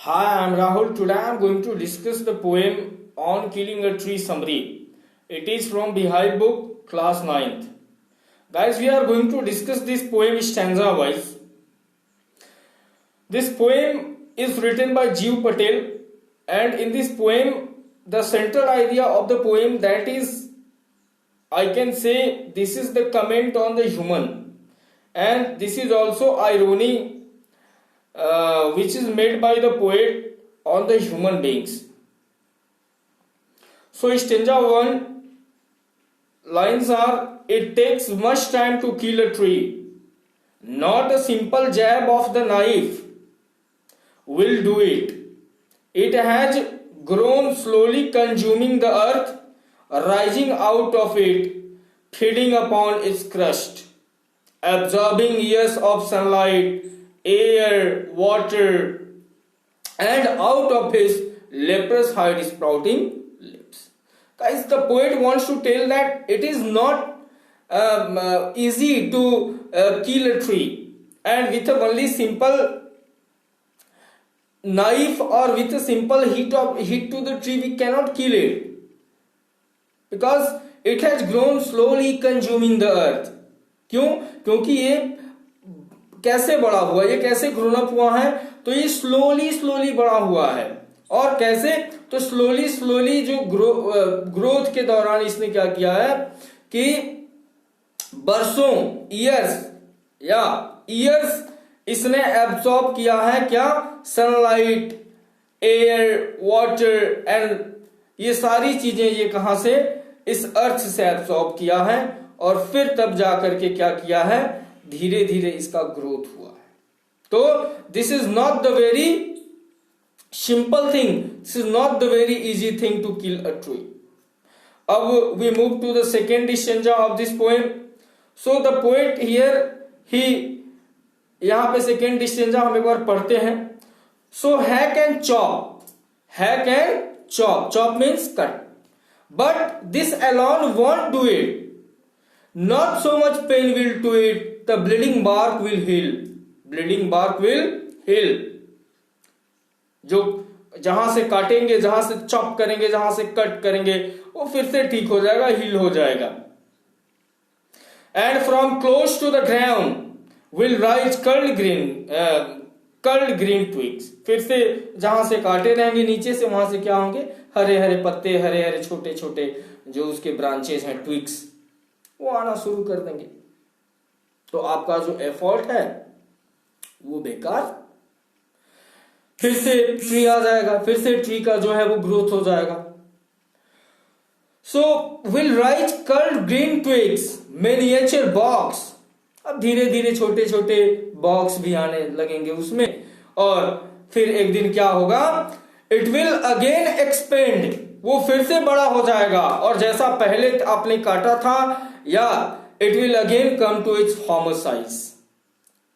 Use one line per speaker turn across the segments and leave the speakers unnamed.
Hi, I'm Rahul. Today I'm going to discuss the poem On Killing a Tree summary. It is from Beehive book, class 9th. Guys, we are going to discuss this poem stanza wise. This poem is written by Jeev Patel, and in this poem, the central idea of the poem, that is, I can say, this is the comment on the human, and this is also irony which is made by the poet on the human beings. So stanza 1 lines are: it takes much time to kill a tree, not a simple jab of the knife will do it. It has grown slowly, consuming the earth, rising out of it, feeding upon its crust, absorbing years of sunlight, air, water, and out of his leprous hide sprouting lips. Guys, the poet wants to tell that it is not easy to kill a tree, and with a only simple knife or with a simple hit to the tree we cannot kill it, because it has grown slowly, consuming the earth. क्यों? क्योंकि ये कैसे बड़ा हुआ, ये कैसे grown up हुआ है, तो ये स्लोली बड़ा हुआ है. और कैसे? तो स्लोली जो ग्रोथ के दौरान इसने क्या किया है कि बरसों, ईयर्स इसने एब्सॉर्ब किया है. क्या? सनलाइट, एयर, वाटर एंड ये सारी चीजें ये कहां से? इस अर्थ से एब्सॉर्ब किया है, और फिर तब जाकर के क्या किया है? धीरे धीरे इसका ग्रोथ हुआ है. तो this is not the very simple thing, this is not the very easy thing to kill a tree. अब we move to the second stanza of this poem. So the poet here he, यहां पे second stanza हम एक बार पढ़ते हैं. So hack and chop means cut, but this alone won't do it. Not so much pain will to it, the bleeding bark will heal. जो जहां से काटेंगे, जहां से चॉप करेंगे, जहां से कट करेंगे, वो फिर से ठीक हो जाएगा, हील हो जाएगा. And from close to the ground will rise curled green twigs. फिर से जहां से काटे रहेंगे नीचे से, वहां से क्या होंगे? हरे हरे पत्ते, हरे हरे छोटे छोटे जो उसके ब्रांचेस हैं, ट्विग्स, वो आना शुरू कर देंगे. तो आपका जो एफर्ट है वो बेकार. फिर से ट्री आ जाएगा, फिर से ट्री का जो है वो ग्रोथ हो जाएगा. So will rise curled green twigs, miniature box. अब धीरे धीरे छोटे छोटे बॉक्स भी आने लगेंगे उसमें, और फिर एक दिन क्या होगा? इट विल अगेन एक्सपेंड, वो फिर से बड़ा हो जाएगा, और जैसा पहले आपने काटा था, या it will again come to its former size.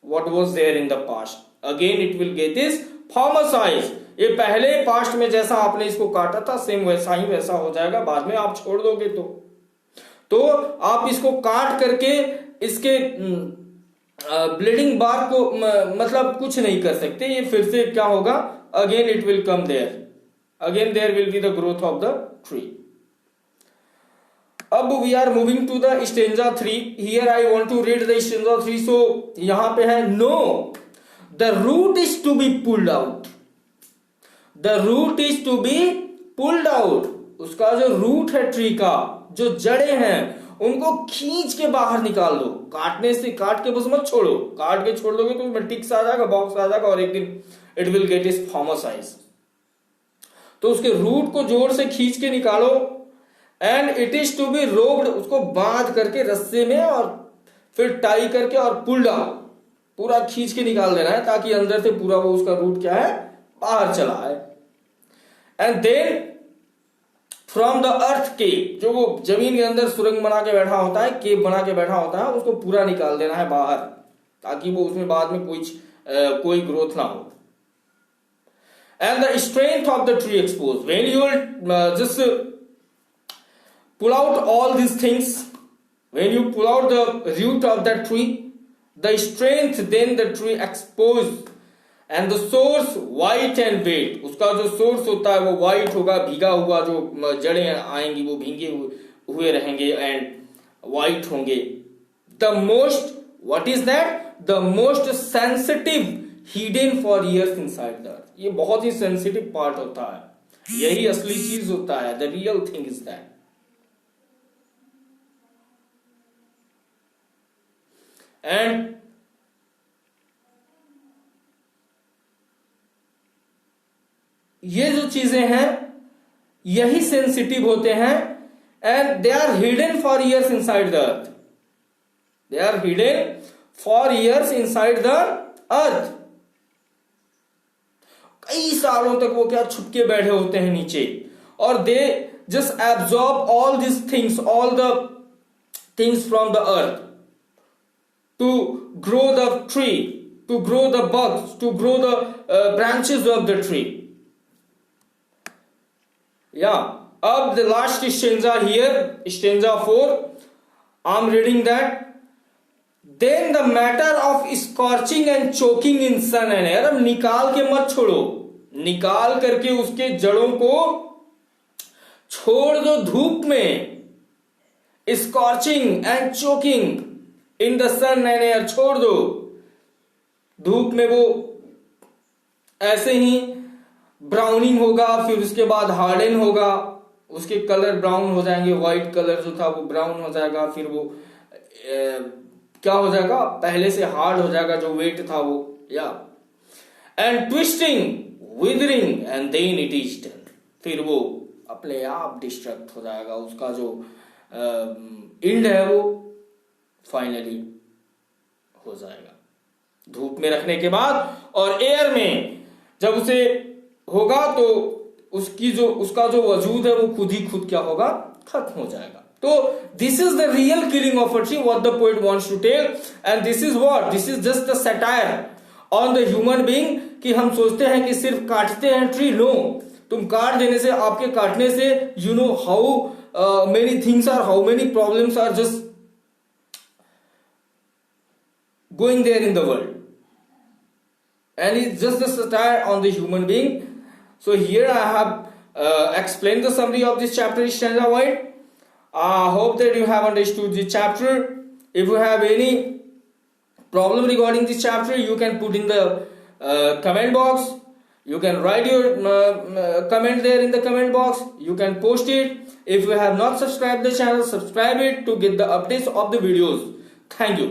What was there in the past, again it will get its former size. ये पहले पास्ट में जैसा आपने इसको काटा था, सेम वैसा हो जाएगा. बाद में आप छोड़ दोगे तो आप इसको काट करके इसके ब्लीडिंग बार को मतलब कुछ नहीं कर सकते. ये फिर से क्या होगा? Again it will come there, again there will be the growth of the tree. अब we are moving to the stanza 3. Here I want to read the stanza 3. So यहां पे है: no, the root is to be pulled out. The root is to be pulled out. उसका जो root है tree का, जो जड़ें हैं, उनको खींच के बाहर निकाल दो. काट के बस मत छोड़ो. काट के छोड़ दोगे तो उसमें टिक्स आ जाएगा, बॉक्स आ जाएगा, और एक दिन it will get is former size. तो उसके रूट को जोर से खींच के निकालो. And it is to be robbed, उसको बांध करके रस्से में, और फिर टाई करके, और पुल डाउन, पूरा खींच के निकाल देना है, ताकि अंदर से पूरा वो उसका रूट क्या है? बाहर चला है. And then from the earth cave, जो वो जमीन के अंदर सुरंग बना के बैठा होता है, केव बना के बैठा होता है, उसको पूरा निकाल देना है बाहर, ताकि वो उसमें बाद में कोई ग्रोथ ना हो. And the strength of the tree exposed. When you will just pull out all these things, when you pull out the root of that tree, the strength then the tree exposed, and the source white and wet, उसका जो source होता है वो white होगा, भीगा हुआ, जो जड़ें आएंगी वो भीगे हुए रहेंगे एंड वाइट होंगे. The most, what is that? The most sensitive hidden for years inside the अर्थ. ये बहुत ही सेंसिटिव पार्ट होता है, यही असली चीज होता है. The real thing is that. And ये जो चीजें हैं यही सेंसिटिव होते हैं and they are hidden for years inside the earth. They are hidden for years inside the earth. कई सालों तक वो क्या छुपके बैठे होते हैं नीचे, और they just absorb all this things, all the things from the earth to grow the tree, to grow the buds, to grow the branches of the tree. Yeah. Up the last stanza here, stanza 4. I'm reading that. Then the matter of scorching and choking in sun and air. अब निकाल के मत छोड़ो, निकाल करके उसके जड़ों को छोड़ दो धूप में. Scorching and choking in the sun and air, छोड़ दो धूप में. वो ऐसे ही ब्राउनिंग होगा, फिर उसके बाद हार्डन होगा, उसके कलर ब्राउन हो जाएंगे, व्हाइट कलर जो था वो ब्राउन हो जाएगा, फिर वो क्या हो जाएगा, पहले से हार्ड हो जाएगा जो वेट था वो. या and twisting withering and then it is done. फिर वो अपने आप डिस्ट्रक्ट हो जाएगा, उसका जो एंड है वो फाइनली हो जाएगा धूप में रखने के बाद. और एयर में जब उसे होगा तो उसका जो वजूद है वो खुद ही खुद क्या होगा, खत्म हो जाएगा. तो this is the real killing of a tree, what the poet wants to tell. And this is what, this is just a satire on the human being, कि हम सोचते हैं कि सिर्फ काटते हैं ट्री. नो, तुम काट देने से, आपके काटने से, you know how many things are, how many problems are just going there in the world, and it's just a satire on the human being. So here I have explained the summary of this chapter stanza wide. I hope that you have understood the chapter. If you have any problem regarding this chapter, you can put in the comment box. You can write your comment there in the comment box. You can post it. If you have not subscribed the channel, subscribe it to get the updates of the videos. Thank you.